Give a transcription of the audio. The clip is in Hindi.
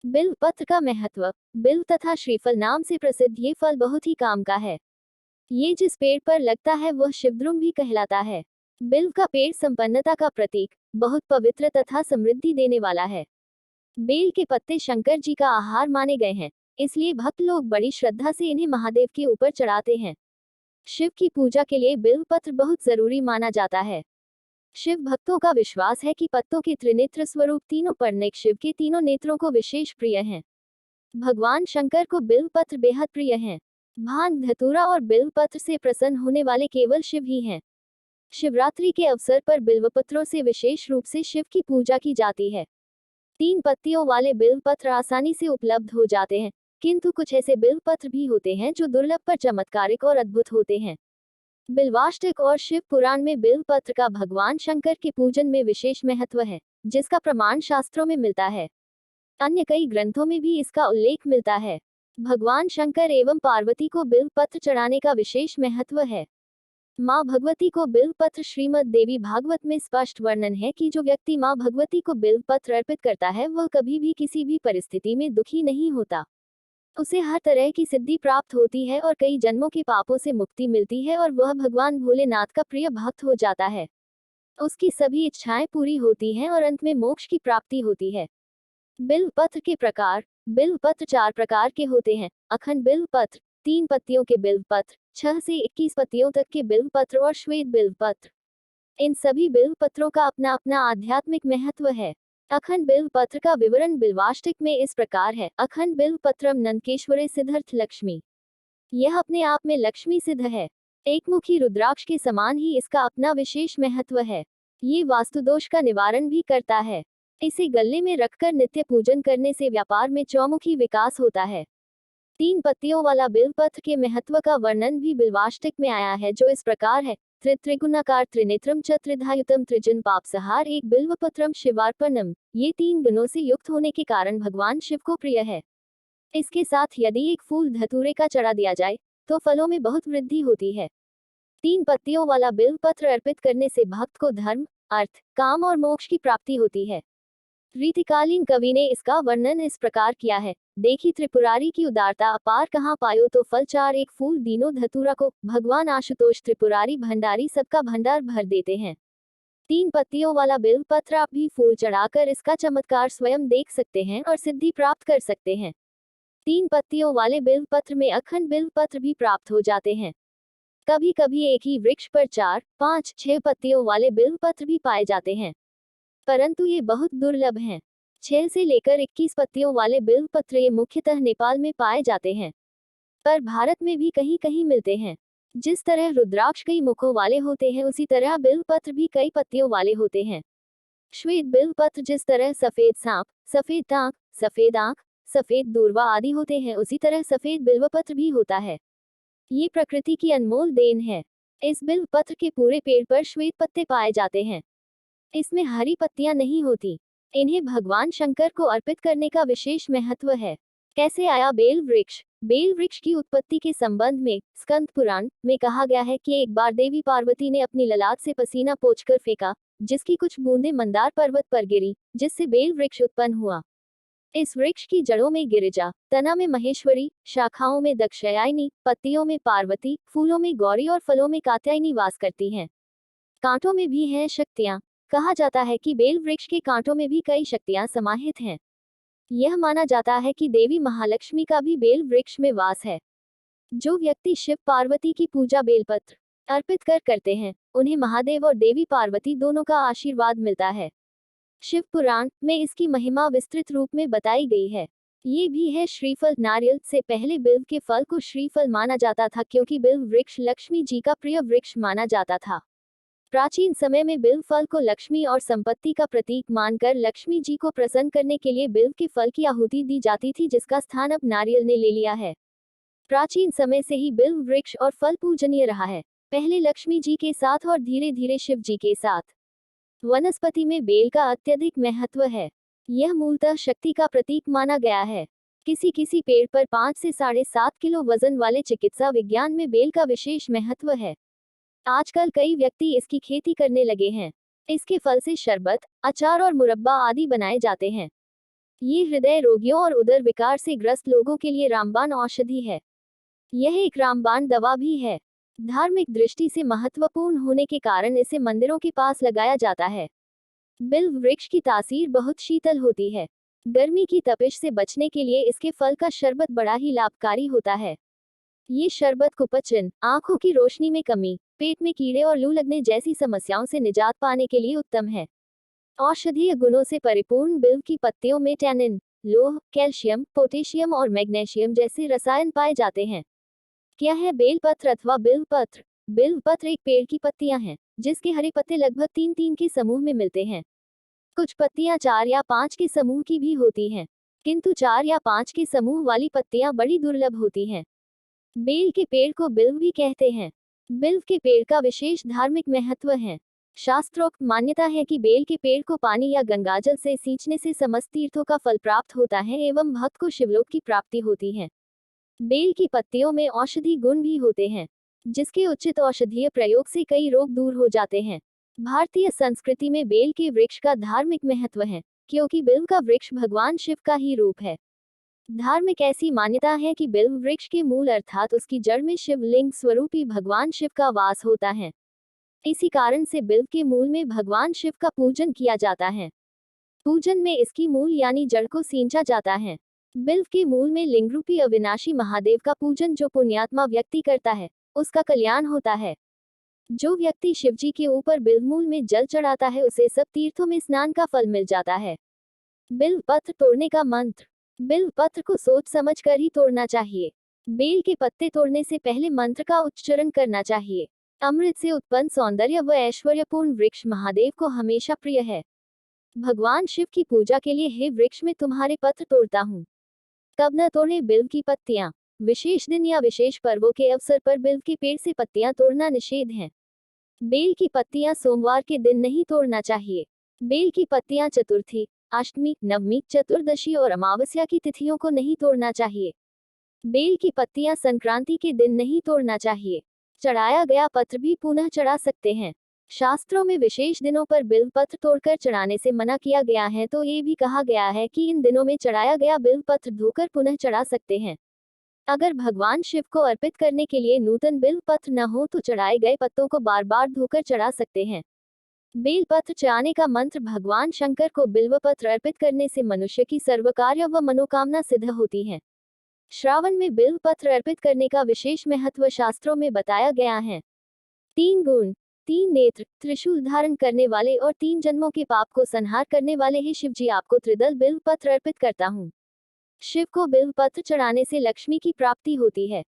बिल्व पत्र का महत्व। बिल्व तथा श्रीफल नाम से प्रसिद्ध ये फल बहुत ही काम का है। ये जिस पेड़ पर लगता है वह शिवद्रुम भी कहलाता है। बिल्व का पेड़ संपन्नता का प्रतीक, बहुत पवित्र तथा समृद्धि देने वाला है। बेल के पत्ते शंकर जी का आहार माने गए हैं, इसलिए भक्त लोग बड़ी श्रद्धा से इन्हें महादेव के ऊपर चढ़ाते हैं। शिव की पूजा के लिए बिल्व पत्र बहुत जरूरी माना जाता है। शिव भक्तों का विश्वास है कि पत्तों के त्रिनेत्र स्वरूप तीनों पर्णिक शिव के तीनों नेत्रों को विशेष प्रिय हैं। भगवान शंकर को बिल्व पत्र बेहद प्रिय हैं। भांग, धतूरा और बिल्व पत्र से प्रसन्न होने वाले केवल शिव ही हैं। शिवरात्रि के अवसर पर बिल्वपत्रों से विशेष रूप से शिव की पूजा की जाती है। 3 पत्तियों वाले बिल्व पत्र आसानी से उपलब्ध हो जाते हैं, किंतु कुछ ऐसे बिल्व पत्र भी होते हैं जो दुर्लभ पर चमत्कारिक और अद्भुत होते हैं। बिल्वाष्टक और शिव पुराण में बिल्व पत्र का भगवान शंकर के पूजन में विशेष महत्व है, जिसका प्रमाण शास्त्रों में मिलता है। अन्य कई ग्रंथों में भी इसका उल्लेख मिलता है। भगवान शंकर एवं पार्वती को बिल्व पत्र चढ़ाने का विशेष महत्व है। माँ भगवती को बिल्व पत्र, श्रीमद् देवी भागवत में स्पष्ट वर्णन है कि जो व्यक्ति माँ भगवती को बिल्व पत्र अर्पित करता है वह कभी भी किसी भी परिस्थिति में दुखी नहीं होता। उसे हर तरह की सिद्धि प्राप्त होती है और कई जन्मों के पापों से मुक्ति मिलती है और वह भगवान भोलेनाथ का प्रिय भक्त हो जाता है। उसकी सभी इच्छाएं पूरी होती हैं और अंत में मोक्ष की प्राप्ति होती है। बिल्व पत्र के प्रकार। बिल्व पत्र 4 प्रकार के होते हैं। अखंड बिल्व पत्र, 3 पत्तियों के बिल्व पत्र, 6 से 21 पत्तियों तक के बिल्व पत्र और श्वेत बिल्व पत्र। इन सभी बिल्व पत्रों का अपना अपना आध्यात्मिक महत्व है। अखंड बिल्व पत्र का विवरण बिल्वाष्टक में इस प्रकार है। अखंड बिल्व पत्रम नंदकेश्वरे सिद्धर्थ लक्ष्मी। यह अपने आप में लक्ष्मी सिद्ध है। एकमुखी रुद्राक्ष के समान ही इसका अपना विशेष महत्व है। ये वास्तुदोष का निवारण भी करता है। इसे गले में रखकर नित्य पूजन करने से व्यापार में चौमुखी विकास होता है। 3 पत्तियों वाला बिल्व पत्र के महत्व का वर्णन भी बिल्वाष्टक में आया है, जो इस प्रकार है। त्रिगुणाकार त्रिनेत्रम च त्रिधायुतम त्रिजन पापसहार एक बिल्वपत्रम शिवार्पणम। ये 3 गुणों से युक्त होने के कारण भगवान शिव को प्रिय है। इसके साथ यदि एक फूल धतूरे का चढ़ा दिया जाए तो फलों में बहुत वृद्धि होती है। 3 पत्तियों वाला बिल्व पत्र अर्पित करने से भक्त को धर्म, अर्थ, काम और मोक्ष की प्राप्ति होती है। रीतिकालीन कवि ने इसका वर्णन इस प्रकार किया है। देखी त्रिपुरारी की उदारता अपार, कहाँ पायो तो फल 4 एक फूल दीनो धतूरा को। भगवान आशुतोष त्रिपुरारी भंडारी सबका भंडार भर देते हैं। 3 पत्तियों वाला बिल्व पत्र आप भी फूल चढ़ाकर इसका चमत्कार स्वयं देख सकते हैं और सिद्धि प्राप्त कर सकते हैं। 3 पत्तियों वाले बिल्व पत्र में अखंड बिल्व पत्र भी प्राप्त हो जाते हैं। कभी कभी एक ही वृक्ष पर 4, 5, 6 पत्तियों वाले बिल्व पत्र भी पाए जाते हैं, परंतु ये बहुत दुर्लभ हैं। 6 से लेकर 21 पत्तियों वाले बिल्व पत्र ये मुख्यतः नेपाल में पाए जाते हैं, पर भारत में भी कहीं कहीं मिलते हैं। जिस तरह रुद्राक्ष कई मुखों वाले होते हैं, उसी तरह बिल्व पत्र भी कई पत्तियों वाले होते हैं। श्वेत बिल्व पत्र जिस तरह सफेद सांप, सफेद टांग, सफेद आंख, सफेद दूर्वा आदि होते हैं, उसी तरह सफेद बिल्व पत्र भी होता है। ये प्रकृति की अनमोल देन है। इस बिल्व पत्र के पूरे पेड़ पर श्वेत पत्ते पाए जाते हैं। इसमें हरी पत्तियां नहीं होती। इन्हें भगवान शंकर को अर्पित करने का विशेष महत्व है। कैसे आया बेल वृक्ष? बेल वृक्ष की उत्पत्ति के संबंध में स्कंद पुराण में कहा गया है कि एक बार देवी पार्वती ने अपनी ललाट से पसीना पोंछकर फेंका, जिसकी कुछ बूंदें मंदार पर्वत पर गिरी, जिससे बेल वृक्ष उत्पन्न हुआ। इस वृक्ष की जड़ों में गिरिजा, तना में महेश्वरी, शाखाओं में दक्षयायनी, पत्तियों में पार्वती, फूलों में गौरी और फलों में कात्यायनी वास करती हैं। कांटों में भी हैं शक्तियां। कहा जाता है कि बेल वृक्ष के कांटों में भी कई शक्तियां समाहित हैं। यह माना जाता है कि देवी महालक्ष्मी का भी बेल वृक्ष में वास है। जो व्यक्ति शिव पार्वती की पूजा बेलपत्र अर्पित करते हैं, उन्हें महादेव और देवी पार्वती दोनों का आशीर्वाद मिलता है। शिव पुराण में इसकी महिमा विस्तृत रूप में बताई गई है। ये भी है श्रीफल। नारियल से पहले बिल्व के फल को श्रीफल माना जाता था, क्योंकि बिल्व वृक्ष लक्ष्मी जी का प्रिय वृक्ष माना जाता था। प्राचीन समय में बिल्व फल को लक्ष्मी और संपत्ति का प्रतीक मानकर लक्ष्मी जी को प्रसन्न करने के लिए बिल्व के फल की आहुति दी जाती थी, जिसका स्थान अब नारियल ने ले लिया है। प्राचीन समय से ही बिल्व वृक्ष और फल पूजनीय रहा है, पहले लक्ष्मी जी के साथ और धीरे धीरे शिव जी के साथ। वनस्पति में बेल का अत्यधिक महत्व है। यह मूलतः शक्ति का प्रतीक माना गया है। किसी किसी पेड़ पर 5 से 7.5 किलो वजन वाले चिकित्सा विज्ञान में बेल का विशेष महत्व है। आजकल कई व्यक्ति इसकी खेती करने लगे हैं। इसके फल से शरबत, अचार और मुरब्बा आदि बनाए जाते हैं। ये हृदय रोगियों और उदर विकार से ग्रस्त लोगों के लिए रामबाण औषधि है। यह एक रामबाण दवा भी है। धार्मिक दृष्टि से महत्वपूर्ण होने के कारण इसे मंदिरों के पास लगाया जाता है। बिल्व वृक्ष की तासीर बहुत शीतल होती है। गर्मी की तपिश से बचने के लिए इसके फल का शरबत बड़ा ही लाभकारी होता है। ये शरबत कुपचन, आंखों की रोशनी में कमी, पेट में कीड़े और लू लगने जैसी समस्याओं से निजात पाने के लिए उत्तम है। औषधीय गुणों से परिपूर्ण बिल्व की पत्तियों में टैनिन, लोह, कैल्शियम, पोटेशियम और मैग्नीशियम जैसे रसायन पाए जाते हैं। क्या है बेलपत्र अथवा बिल्वपत्र? बिल्वपत्र एक पेड़ की पत्तियां हैं, जिसके हरे पत्ते लगभग 3-3 के समूह में मिलते हैं। कुछ पत्तियां 4 या 5 के समूह की भी होती हैं, किंतु 4 या 5 के समूह वाली पत्तियां बड़ी दुर्लभ होती हैं। बेल के पेड़ को बिल्व भी कहते हैं। बिल्व के पेड़ का विशेष धार्मिक महत्व है। शास्त्रोक्त मान्यता है कि बेल के पेड़ को पानी या गंगाजल से सींचने से समस्त तीर्थों का फल प्राप्त होता है एवं भक्त को शिवलोक की प्राप्ति होती है। बेल की पत्तियों में औषधि गुण भी होते हैं, जिसके उचित औषधीय प्रयोग से कई रोग दूर हो जाते हैं। भारतीय संस्कृति में बेल के वृक्ष का धार्मिक महत्व है, क्योंकि बिल्व का वृक्ष भगवान शिव का ही रूप है। धार्मिक ऐसी मान्यता है कि बिल्व वृक्ष के मूल अर्थात उसकी जड़ में शिवलिंग स्वरूपी भगवान शिव का वास होता है। इसी कारण से बिल्व के मूल में भगवान शिव का पूजन किया जाता है। पूजन में इसकी मूल यानी जड़ को सींचा जाता है। बिल्व के मूल में लिंगरूपी अविनाशी महादेव का पूजन जो पुण्यात्मा व्यक्ति करता है, उसका कल्याण होता है। जो व्यक्ति शिवजी के ऊपर बिल्व मूल में जल चढ़ाता है उसे सब तीर्थों में स्नान का फल मिल जाता है। बिल्व पत्र तोड़ने का मंत्र। बिल्व पत्र को सोच समझ कर ही तोड़ना चाहिए। बेल के पत्ते तोड़ने से पहले मंत्र का उच्चारण करना चाहिए। अमृत से उत्पन्न सौंदर्य व ऐश्वर्यपूर्ण वृक्ष महादेव को हमेशा प्रिय है। भगवान शिव की पूजा के लिए हे वृक्ष में तुम्हारे पत्र तोड़ता हूँ। कब न तोड़े बिल्व की पत्तियां। विशेष दिन या विशेष पर्वों के अवसर पर बिल्व के पेड़ से पत्तियां तोड़ना निषेध है। बेल की पत्तियां सोमवार के दिन नहीं तोड़ना चाहिए। बेल की पत्तियां चतुर्थी, अष्टमी, नवमी, चतुर्दशी और अमावस्या की तिथियों को नहीं तोड़ना चाहिए। बेल की पत्तियां संक्रांति के दिन नहीं तोड़ना चाहिए। चढ़ाया गया पत्र भी पुनः चढ़ा सकते हैं। शास्त्रों में विशेष दिनों पर बिल्व पत्र तोड़कर चढ़ाने से मना किया गया है, तो ये भी कहा गया है कि इन दिनों में चढ़ाया गया बिल्व पत्र धोकर पुनः चढ़ा सकते हैं। अगर भगवान शिव को अर्पित करने के लिए नूतन बिल्व पत्र न हो तो चढ़ाए गए पत्तों को बार बार धोकर चढ़ा सकते हैं। बेल पत्र चढ़ाने का मंत्र। भगवान शंकर को बिल्व पत्र अर्पित करने से मनुष्य की सर्व कार्य व मनोकामना सिद्ध होती है। श्रावण में बिल्व पत्र अर्पित करने का विशेष महत्व शास्त्रों में बताया गया है। 3 गुण, 3 नेत्र, त्रिशूल धारण करने वाले और 3 जन्मों के पाप को संहार करने वाले हे शिवजी, आपको त्रिदल बिल्व पत्र अर्पित करता हूँ। शिव को बिल्व पत्र चढ़ाने से लक्ष्मी की प्राप्ति होती है।